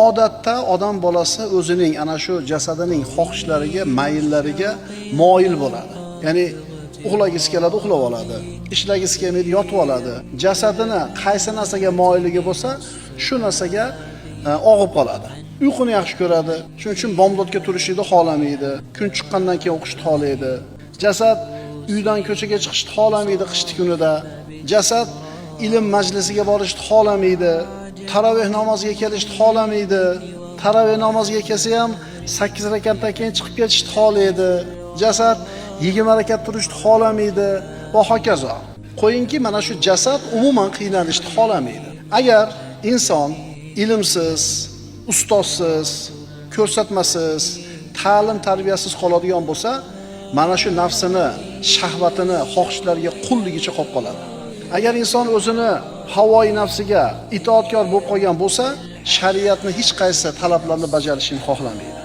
Odatda odam bolasi o'zining ana shu jasadining xohishlariga, mayllariga moyil bo'ladi. Ya'ni uxlagisi keladi, uxlab oladi. Ishlagisi kelmaydi, yotib oladi. Jasadini qaysi narsaga moyilligi bo'lsa, shu narsaga og'ib qoladi. Uyquni yaxshi ko'radi. Shuning uchun bomdodga turishni xohlamaydi. Kun chiqqandan keyin o'qishni xohlaydi. Jasad uydan ko'chaga chiqishni xohlamaydi qishki kunida. Jasad ilm majlisiga borishni xohlamaydi. Taroveh namoziga kelishni xohlamaydi. Taroveh namoziga kelsa ham 8 rakatdan keyin chiqib ketishni xohlaydi. Jasad 20 rakat turishni xohlamaydi va hokazo. Qo'yingki, mana shu jasad umuman qiynalishni xohlamaydi. Agar inson ilmsiz, ustozsiz, ko'rsatmasiz, ta'lim tarbiyasiz qoladigan bo'lsa, mana shu nafsini, shahvatini, xohishlariga qulligicha qolib qoladi. Agar inson o'zini havoi nafsiga itoatkor bo'lib qolgan bo'lsa, shariatning hech qaysi talablarini bajarishni xohlamaydi.